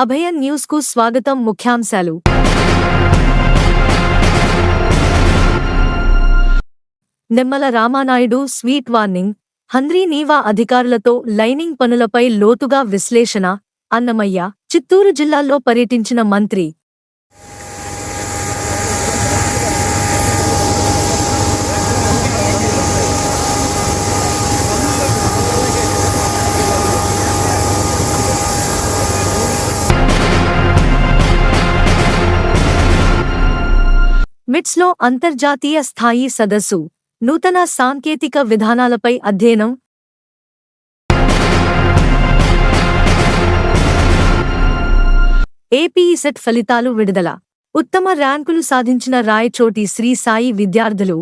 అభయ news కు స్వాగతం. ముఖ్యాంశాలు. Nimmala Ramanaidu sweet warning. హంద్రీ నీవా అధికారులతో లైనింగ్ పనులపై లోతుగా విశ్లేషణ. అన్నమయ్య, చిత్తూరు జిల్లాల్లో పర్యటించిన మంత్రి. మిట్స్లో అంతర్జాతీయ స్థాయి సదస్సు. నూతన సాంకేతిక విధానాలపై అధ్యయనం. ఏపీ సెట్ ఫలితాలు విడుదల. ఉత్తమ ర్యాంకులు సాధించిన రాయచోటి శ్రీ సాయి విద్యార్థులు.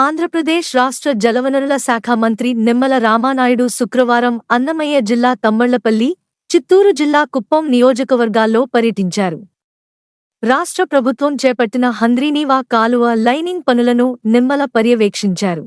ఆంధ్రప్రదేశ్ రాష్ట్ర జలవనరుల శాఖ మంత్రి నిమ్మల రామానాయుడు శుక్రవారం అన్నమయ్య జిల్లా తమ్మళ్లపల్లి, చిత్తూరు జిల్లా కుప్పం నియోజకవర్గాల్లో పర్యటించారు. రాష్ట్ర ప్రభుత్వం చేపట్టిన హంద్రీనీవా కాలువ లైనింగ్ పనులను నిమ్మల పర్యవేక్షించారు.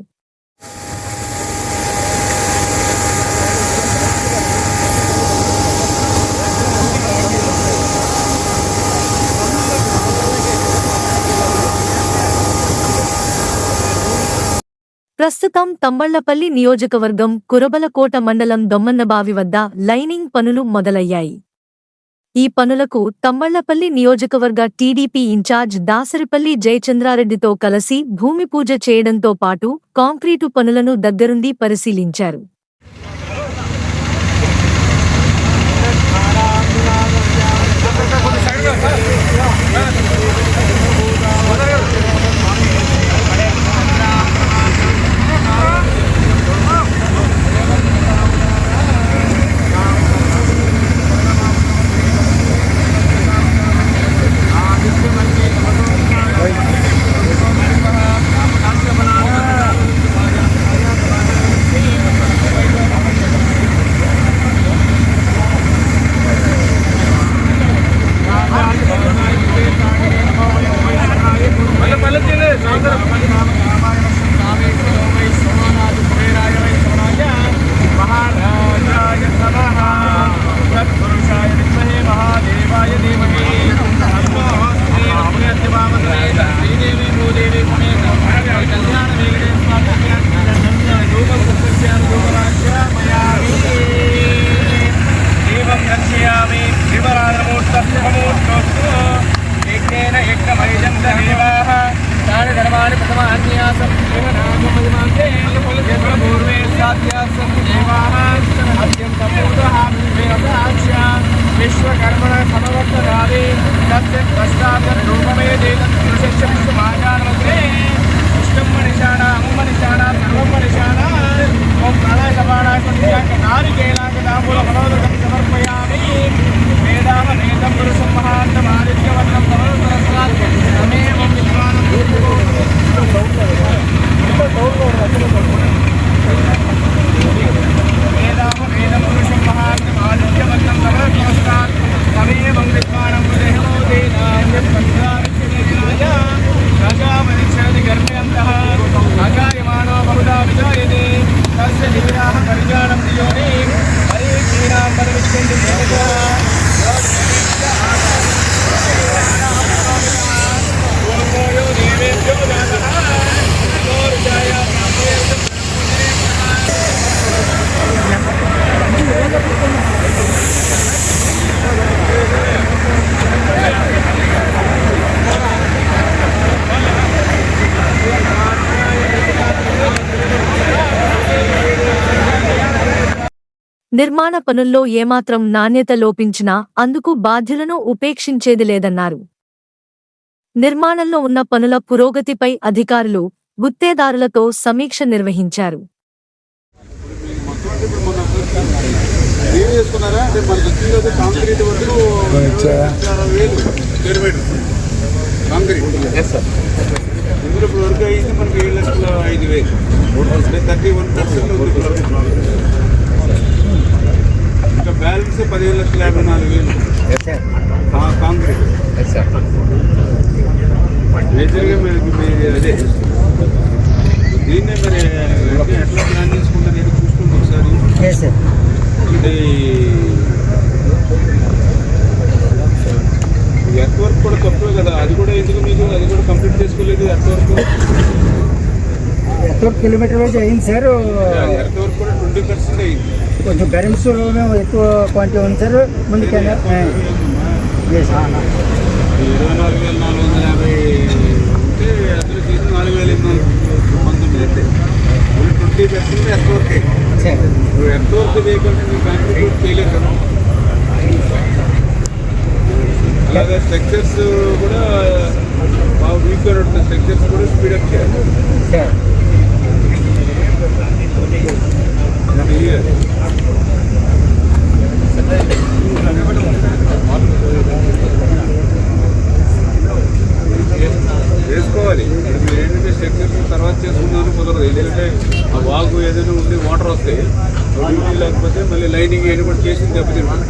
ప్రస్తుతం తమ్మళ్లపల్లి నియోజకవర్గం కురబలకోట మండలం దొమ్మన్నబావి వద్ద లైనింగ్ పనులు మొదలయ్యాయి. ఈ పనులకు తమ్మళ్లపల్లి నియోజకవర్గ టీడీపీ ఇన్ఛార్జ్ దాసరిపల్లి జయచంద్రారెడ్డితో కలిసి భూమి పూజ చేయడంతో పాటు కాంక్రీటు పనులను దగ్గరుండి పరిశీలించారు. విశ్వకర్మణ సమవర్తనాది విశ్వమాజానమంత్రే పుష్పం మనిషాణ అమ్మనిషాణ సర్వం మనిషాణ ఓం నారికేలాంగదామూల మనోదకం సమర్పయామి. వేదామ నేతం పురుషం మహాంతమాదిత్యవర్ణం సమేవం విద్వానం నిర్మాణ పనుల్లో ఏమాత్రం నాణ్యత లోపించినా అందుకు బాధ్యులను ఉపేక్షించేది లేదన్నారు. నిర్మాణంలో ఉన్న పనుల పురోగతిపై అధికారులు, గుత్తేదారులతో సమీక్ష నిర్వహించారు. Balance 15,54,000 concrete. మేజర్గా అదే దీన్నే మరి ఎట్లా ఎంతవరకు కిలోమీటర్ వైజ్ అయింది సార్? ఎర్త్ వర్క్ కూడా 20% అయింది. కొంచెం బెరమ్స్ మేము ఎక్కువ క్వాంటిటీ ఉంది సార్ ముందుకైనా. 24,450 ఉంటే అసలు చేసి 4,819 అయితే 20% ఎర్త్ వర్క్ అయింది. ఇప్పుడు ఎర్త్ వర్క్ చేయకుండా మీరు కాంట్రిబ్యూట్ చేయలేదు కదా. అలాగే స్ట్రక్చర్స్ కూడా బాగా వీక్గా ఉంటుంది. స్ట్రక్చర్స్ కూడా స్పీడప్ చేయాలి. క్లియర్ చేసుకోవాలి. మీరు ఏంటంటే స్ట్రక్చర్స్ తర్వాత చేసుకుందామని కుదరదు. ఎందుకంటే ఆ వాగు ఏదైనా ఉండి వాటర్ వస్తే డ్యూటీ లేకపోతే మళ్ళీ లైనింగ్ ఏది కూడా చేసి దెబ్బతింటుంది.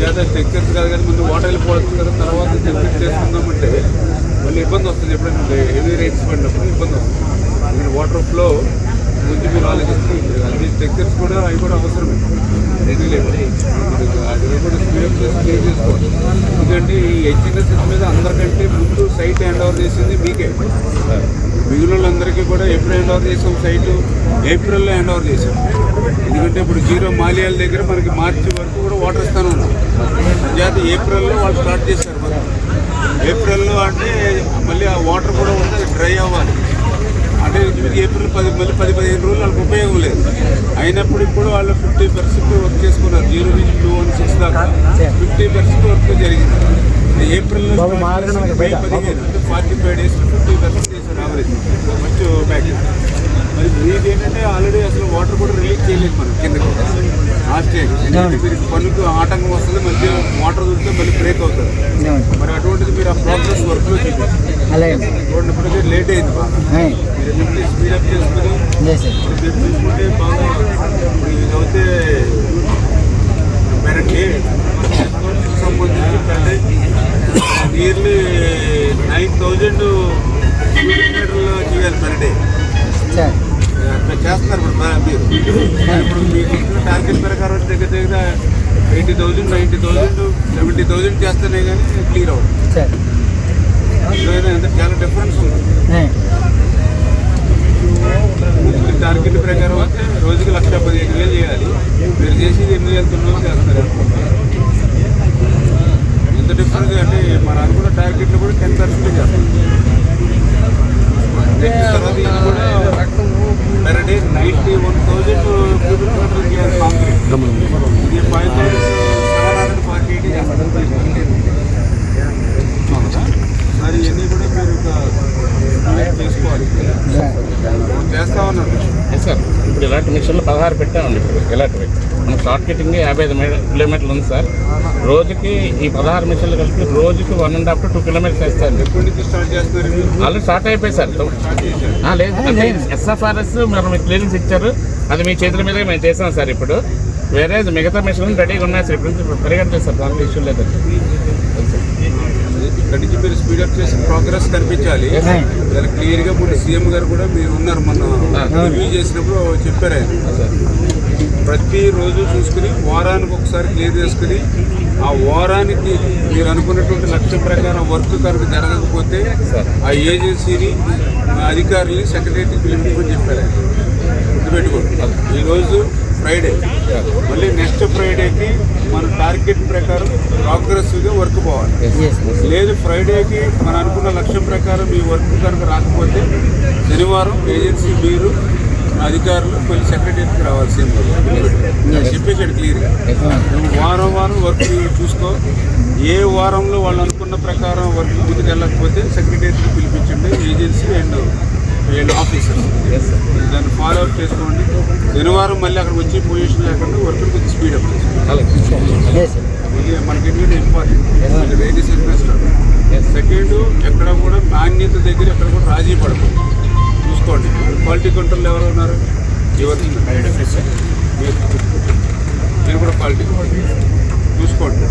చేత స్ట్రక్చర్స్ కాదు కానీ ముందు వాటర్ వెళ్ళిపోవచ్చు కదా, తర్వాత స్ట్రక్చర్స్ చేసుకుందామంటే మళ్ళీ ఇబ్బంది వస్తుంది. ఎప్పుడైనా హెవీ రైట్స్ పడినప్పుడు ఇబ్బంది వస్తుంది. ఎందుకంటే వాటర్ ఫ్లో గురించి మీరు ఆలోచిస్తే అది స్ట్రక్చర్స్ కూడా అవి కూడా అవసరమే. రెడీ లేదు అది కూడా స్పీడప్ చేసి క్లియర్ చేసుకోవాలి. ఎందుకంటే ఈ హెచ్ఎన్ఎస్ మీద అందరికంటే ముందు సైట్ హ్యాండ్ ఓవర్ చేసింది మీకే. మిగిలిన వాళ్ళందరికీ కూడా ఎప్పుడు హ్యాండ్ ఓవర్ చేసాం? సైటు ఏప్రిల్లో హ్యాండ్ ఓవర్ చేసాం. ఎందుకంటే ఇప్పుడు జీరో మాలియాల దగ్గర మనకి మార్చి వరకు కూడా వాటర్ ఇస్తాను ఉన్నాం. జాతి ఏప్రిల్లో వాళ్ళు స్టార్ట్ చేశారు. మనం ఏప్రిల్లో అంటే మళ్ళీ ఆ వాటర్ కూడా ఉంది, డ్రై అవ్వాలి. అంటే ఏప్రిల్ 10-15 రోజులు వాళ్ళకి ఉపయోగం లేదు. అయినప్పుడు కూడా వాళ్ళు 50% వర్క్ చేసుకున్నారు. 0 నుంచి 216 దాకా 50% వర్క్ జరిగింది. ఏప్రిల్లో 15 అంటే 45 days 50% చేశారు యావరేజ్ ఫస్ట్ ప్యాకేజ్. మరి మీకు ఏంటంటే ఆల్రెడీ అసలు వాటర్ కూడా రిలీజ్ చేయలేదు మనం కిందకి ఆ స్టేజ్. ఎందుకంటే మీరు పనులకు ఆటంకం వస్తుంది, మధ్య వాటర్ దొరికితే మళ్ళీ బ్రేక్ అవుతుంది. మరి అటువంటిది మీరు ఆ ప్రోగ్రెస్ వర్క్లో చూపించినప్పటికీ లేట్ అయింది బాగా. మీరు ఎన్ని స్పీడప్ చేసుకుని చూసుకుంటే బాగా ఇది అయితే పెరటి సంబంధించి నియర్లీ 9,000 కిలోమీటర్లు చేయాలి పర్ డే. అట్లా చేస్తున్నారు ఇప్పుడు మీరు. ఇప్పుడు మీకు టార్గెట్ ప్రకారం దగ్గర దగ్గర 80,000, 90,000, 70,000 చేస్తేనే కానీ క్లియర్ అవుతుంది. అంటే చాలా డిఫరెన్స్ ఉంది. టార్గెట్ ప్రకారం అయితే రోజుకి 1,15,000 చేయాలి. మీరు చేసేది 8,900 చేస్తారు. ఎంత డిఫరెన్స్ అంటే మన అనుకున్న టార్గెట్లు కూడా 10% చేస్తాం. తర్వాత ఇది కూడా పర్ డే 91,000 క్యూబిక్ మీటర్లు చేయాలి కాంక్రీట్. ఇది 5,748 చేస్తారు. మరి ఇవన్నీ కూడా మీరు చేసుకోవాలి. చేస్తా ఉన్నారు సార్. ఇప్పుడు ఇలాంటి మిషన్లు 16 పెట్టామండి. ఇప్పుడు ఇలాంటివి మన షార్ట్ కటింగ్ 55 కిలోమీటర్లు ఉంది సార్. రోజుకి ఈ 16 మిషన్లు కలిపి రోజుకి 1.5 to 2 కిలోమీటర్స్ వేస్తాను. ఎప్పటి నుంచి స్టార్ట్ చేస్తున్నారు? ఆల్రెడీ స్టార్ట్ అయిపోయి సార్. లేదు అంటే SFRS మీరు మీకు క్లియరెన్స్ ఇచ్చారు, అది మీ చేతుల మీద మేము చేసాం సార్. ఇప్పుడు వేరే మిగతా మిషన్లు రెడీగా ఉన్నాయి సార్. ఇప్పుడు పరిగెట్టలేదు సార్, దాంట్లో ఇష్యూ లేదు. ఇక్కడి నుంచి మీరు స్పీడప్ చేసిన ప్రోగ్రెస్ కనిపించాలి. చాలా క్లియర్గా ఇప్పుడు సీఎం గారు కూడా మీరు ఉన్నారు, మొన్న రివ్యూ చేసినప్పుడు చెప్పారు ఆయన. ప్రతిరోజు చూసుకుని వారానికి ఒకసారి క్లియర్ చేసుకుని ఆ వారానికి మీరు అనుకున్నటువంటి లక్ష్యం ప్రకారం వర్క్ కనుక జరగకపోతే ఆ ఏజెన్సీని అధికారులని సెక్రటరీకి పిలిపించమని చెప్పారు ఆయన. గుర్తుపెట్టుకోండి. ఈరోజు ఫ్రైడే, మళ్ళీ నెక్స్ట్ ఫ్రైడేకి మన టార్గెట్ ప్రకారం ప్రోగ్రెసివ్గా వర్క్ పోవాలి. లేదు ఫ్రైడేకి మనం అనుకున్న లక్ష్యం ప్రకారం ఈ వర్క్ కనుక రాకపోతే శనివారం ఏజెన్సీ మీరు అధికారులు కొన్ని సెక్రటరీకి రావాలి. సీఎం చెప్పేసాడు క్లియర్గా. నువ్వు వారం వర్క్ చూసుకో. ఏ వారంలో వాళ్ళు అనుకున్న ప్రకారం వర్క్ ముందుకు వెళ్ళకపోతే సెక్రటరీకి పిలిపించండి, ఏజెన్సీ అండ్ వీళ్ళు ఆఫీసర్స్. దాన్ని ఫాలో అప్ చేసుకోండి. శనివారం మళ్ళీ అక్కడ వచ్చి పొజిషన్ లేకుండా వర్క్ కొంచెం స్పీడప్ చేసుకోండి. ఇది మనకి ఏంటంటే ఇంపార్టెంట్. లేడీస్ ఇన్వెస్టర్ సెకండ్, ఎక్కడ కూడా నాణ్యత దగ్గర ఎక్కడ కూడా రాజీ పడకూడదు. చూసుకోండి. క్వాలిటీ కంట్రోల్ ఎవరు ఉన్నారు? ఎవరు? మీరు కూడా క్వాలిటీ చూసుకోండి.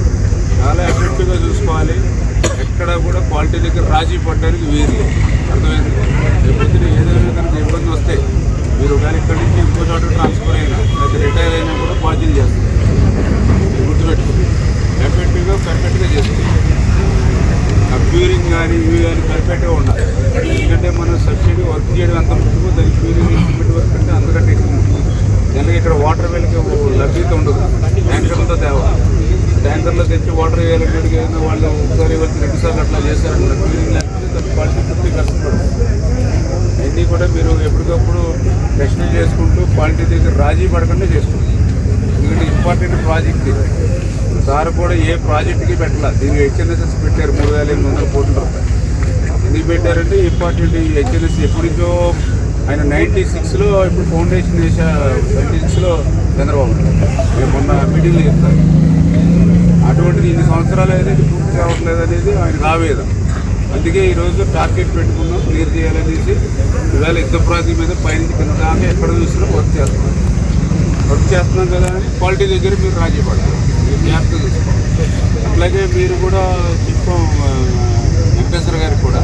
చాలా ఎఫెక్టివ్గా చూసుకోవాలి. ఎక్కడ కూడా క్వాలిటీ దగ్గర రాజీ పడడానికి వీలు. అర్థమైంది? లేకపోతే ఏదైనా కనుక ఇబ్బంది వస్తే మీరు కానీ ఇక్కడి నుంచి ఇంకో చోట ట్రాన్స్ఫర్ అయినా లేదా రిటైర్ అయినా కూడా బాధ్యత చేస్తారు. గుర్తుపెట్టుకుని ఎఫెక్టివ్గా పర్ఫెక్ట్గా చేసుకోండి. ఆ క్యూరింగ్ కానీ ఇవి కానీ పర్ఫెక్ట్గా ఉండాలి. ఎందుకంటే మనం సబ్సిడీ వర్క్ చేయడం అంత ముందుకు దానికి క్యూరింగ్ ఇన్స్ట్రుమెంట్ వర్క్ అంటే అంతకంటే ఎక్కువ ఉంటుంది. జనరల్గా ఇక్కడ వాటర్ వెల్కి లభ్యత ఉండదు, ట్యాంకర్లతో తేవాలి. ట్యాంకర్లో తెచ్చి వాటర్ వేయాలంటే ఏదైనా వాళ్ళు ఒకసారి వచ్చి 2 సార్లు అట్లా చేశారంటే క్యూరింగ్ లేకపోతే దాని క్వాలిటీ 50% పడుతుంది. అన్నీ కూడా మీరు ఎప్పటికప్పుడు టెస్టులు చేసుకుంటూ క్వాలిటీ దగ్గర రాజీ పడకుండా చేసుకుంటారు. ఎందుకంటే ఇంపార్టెంట్ ప్రాజెక్ట్ ఇది. సార్ కూడా ఏ ప్రాజెక్ట్కి పెట్టాలి, దీనికి హెచ్ఎన్ఎస్ఎస్ పెట్టారు 3,800 కోట్ల రూపాయలు. ఎందుకు పెట్టారంటే ఇంపార్టెంట్ ఈ హెచ్ఎన్ఎస్ ఎప్పటి నుంచో ఆయన 96లో ఇప్పుడు ఫౌండేషన్ వేసా 96లో చంద్రబాబు మేము మొన్న మీటింగ్లో చెప్తారు. అటువంటిది ఇన్ని సంవత్సరాలు అనేది పూర్తి కావట్లేదు అనేది ఆయనకు ఆవేదన. అందుకే ఈరోజు టార్గెట్ పెట్టుకున్నాం, క్లియర్ చేయాలనేసి ఇవాళ యుద్ధ ప్రాతి మీద పైనుంచి కింద దాకా ఎక్కడ చూసినా వర్క్ చేస్తున్నాం కదా అని క్వాలిటీ దగ్గర మీరు రాజీ పడాలి, మీరు జాగ్రత్త చూసుకోవాలి. అట్లాగే మీరు కూడా చెప్పాం వెంకటేశ్వర గారికి కూడా,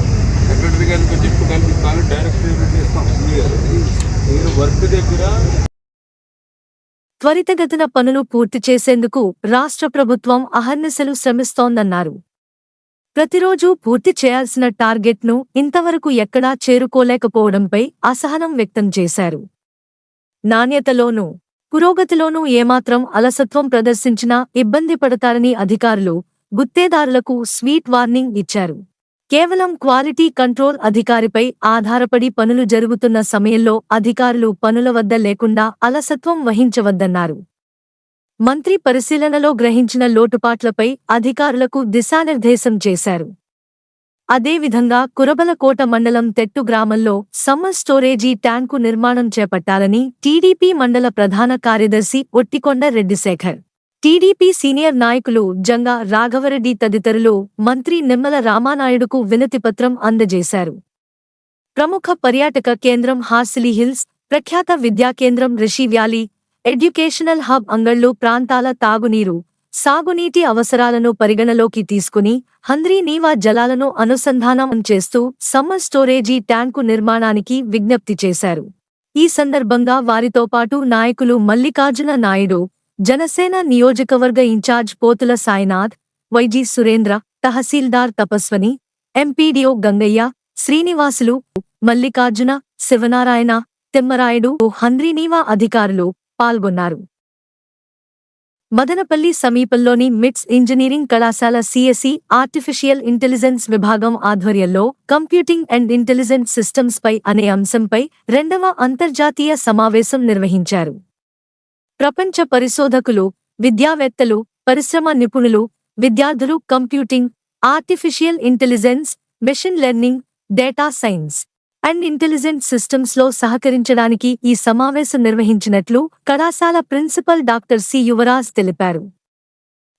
సెక్రటరీ గారికి చెప్పి కల్పిస్తాను, డైరెక్ట్ పేమెంట్ ఇస్తాం. మీరు వర్క్ దగ్గర త్వరితగతిన పనులు పూర్తి చేసేందుకు రాష్ట్ర ప్రభుత్వం అహర్నిశలు శ్రమిస్తోందన్నారు. ప్రతిరోజూ పూర్తి చేయాల్సిన టార్గెట్ను ఇంతవరకు ఎక్కడా చేరుకోలేకపోవడంపై అసహనం వ్యక్తం చేశారు. నాణ్యతలోనూ పురోగతిలోనూ ఏమాత్రం అలసత్వం ప్రదర్శించినా ఇబ్బంది పడతారని అధికారులు, గుత్తేదారులకు స్వీట్ వార్నింగ్ ఇచ్చారు. కేవలం క్వాలిటీ కంట్రోల్ అధికారిపై ఆధారపడి పనులు జరుగుతున్న సమయంలో అధికారులు పనుల వద్ద లేకుండా అలసత్వం వహించవద్దన్నారు. మంత్రి పరిశీలనలో గ్రహించిన లోటుపాట్లపై అధికారులకు దిశానిర్దేశం చేశారు. అదేవిధంగా కురబలకోట మండలం తెట్టు గ్రామంలో సమ్మర్ స్టోరేజీ ట్యాంకు నిర్మాణం చేపట్టాలని టీడీపీ మండల ప్రధాన కార్యదర్శి ఒట్టికొండ రెడ్డిశేఖర్, టీడీపీ సీనియర్ నాయకులు జంగా రాఘవరెడ్డి తదితరులు మంత్రి నిమ్మల రామానాయుడుకు వినతిపత్రం అందజేశారు. ప్రముఖ పర్యాటక కేంద్రం హార్సిలీ హిల్స్, ప్రఖ్యాత విద్యా కేంద్రం రిషి వ్యాలీ, ఎడ్యుకేషనల్ హబ్ అంగళ్ళు ప్రాంతాల తాగునీరు, సాగునీటి అవసరాలను పరిగణలోకి తీసుకుని హంద్రీ నీవా జలాలను అనుసంధానం చేస్తూ సమ్మర్ స్టోరేజీ ట్యాంకు నిర్మాణానికి విజ్ఞప్తి చేశారు. ఈ సందర్భంగా వారితో పాటు నాయకులు మల్లికార్జున నాయుడు, జనసేన నియోజకవర్గ ఇన్ఛార్జ్ పోతుల సాయినాథ్, వైజీ సురేంద్ర, తహసీల్దార్ తపస్వని, ఎంపీడీఓ గంగయ్య, శ్రీనివాసులు, మల్లికార్జున, శివనారాయణ, తిమ్మరాయుడు, హంద్రీ నీవా అధికారులు పాల్గొన్నారు. మదనపల్లి సమీపంలోని మిట్స్ ఇంజనీరింగ్ కళాశాల సిఎస్ఈ ఆర్టిఫిషియల్ ఇంటెలిజెన్స్ విభాగం ఆధ్వర్యంలో కంప్యూటింగ్ అండ్ ఇంటెలిజెంట్ సిస్టమ్స్ పై అనే అంశంపై 2వ అంతర్జాతీయ సమావేశం నిర్వహించారు. ప్రపంచ పరిశోధకులు, విద్యావేత్తలు, పరిశ్రమ నిపుణులు, విద్యార్థులు computing, artificial intelligence, machine learning, data science and intelligent systems లో సహకరించడానికి ఈ సమావేశం నిర్వహించినట్లు కళాశాల ప్రిన్సిపల్ డాక్టర్ సి యువరాజ్ తెలిపారు.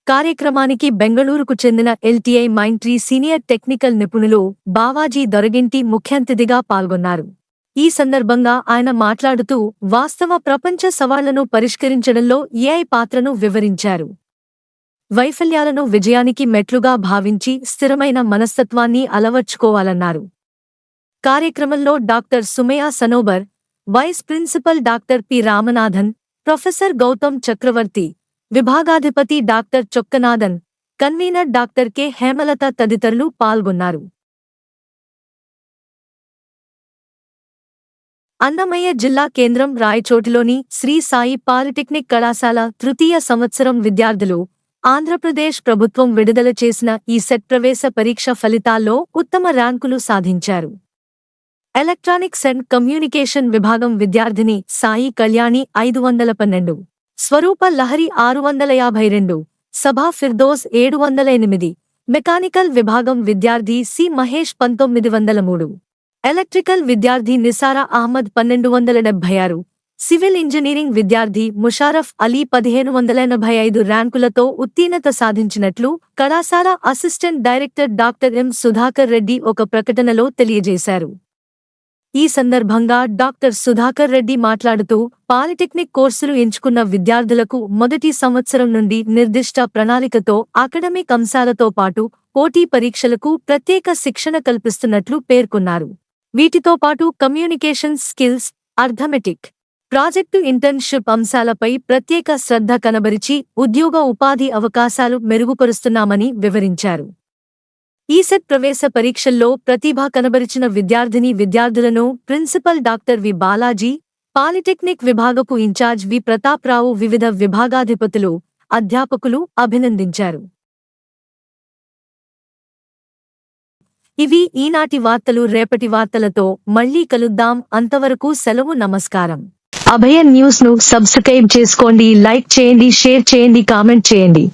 కార్యక్రమానికి బెంగళూరుకు చెందిన ఎల్టీఐ మైంట్రీ సీనియర్ టెక్నికల్ నిపుణులు బావాజీ దొరగింటి ముఖ్యాతిథిగా పాల్గొన్నారు. ఈ సందర్భంగా ఆయన మాట్లాడుతూ వాస్తవ ప్రపంచ సవాళ్లను పరిష్కరించడంలో ఏఐ పాత్రను వివరించారు. వైఫల్యాలను విజయానికి మెట్లుగా భావించి స్థిరమైన మనస్తత్వాన్ని అలవర్చుకోవాలన్నారు. కార్యక్రమంలో doctor Sumaya Sanobar, vice principal doctor P Ramanathan, professor Gautam Chakravarthi, విభాగాధిపతి doctor Chokkanathan, convener doctor K Hemalatha తదితరులు పాల్గొన్నారు. అన్నమయ్య జిల్లా కేంద్రం రాయచోటిలోని శ్రీ సాయి పాలిటెక్నిక్ కళాశాల తృతీయ సంవత్సరం విద్యార్థులు ఆంధ్రప్రదేశ్ ప్రభుత్వం విడుదల చేసిన ఈ సెట్ ప్రవేశ పరీక్ష ఫలితాల్లో ఉత్తమ ర్యాంకులు సాధించారు. ఎలక్ట్రానిక్స్ అండ్ కమ్యూనికేషన్ విభాగం విద్యార్థిని సాయి కళ్యాణి 512, స్వరూప లహరి 652, సభా ఫిర్దోస్ 708, మెకానికల్ విభాగం విద్యార్థి సి మహేష్ 1903, ఎలక్ట్రికల్ విద్యార్థి నిసారా అహ్మద్ 1276, సివిల్ ఇంజనీరింగ్ విద్యార్థి ముషారఫ్ అలీ 1585 ర్యాంకులతో ఉత్తీర్ణత సాధించినట్లు కళాశాల assistant director doctor M Sudhakar Reddy ఒక ప్రకటనలో తెలియజేశారు. ఈ సందర్భంగా డాక్టర్ సుధాకర్ రెడ్డి మాట్లాడుతూ పాలిటెక్నిక్ కోర్సులు ఎంచుకున్న విద్యార్థులకు మొదటి సంవత్సరం నుండి నిర్దిష్ట ప్రణాళికతో అకాడమిక్ అంశాలతో పాటు పోటీ పరీక్షలకు ప్రత్యేక శిక్షణ కల్పిస్తున్నట్లు పేర్కొన్నారు. వీటితో పాటు communication skills, arithmetic, project internship అంశాలపై ప్రత్యేక శ్రద్ధ కనబరిచి ఉద్యోగ ఉపాధి అవకాశాలు మెరుగుపరుస్తున్నామని వివరించారు. ఈసెట్ ప్రవేశ పరీక్షల్లో ప్రతిభ కనబరిచిన విద్యార్థులను principal doctor V Balaji, polytechnic విభాగపు ఇన్ఛార్జ్ వి ప్రతాప్రావు, వివిధ విభాగాధిపతులు, అధ్యాపకులు అభినందించారు. ఇవి ఈనాటి వార్తలు. రేపటి వార్తలతో మళ్ళీ కలుద్దాం. అంతవరకు సెలవు. నమస్కారం. అభయ న్యూస్ ను సబ్స్క్రైబ్ చేసుకోండి, లైక్ చేయండి, షేర్ చేయండి, కామెంట్ చేయండి.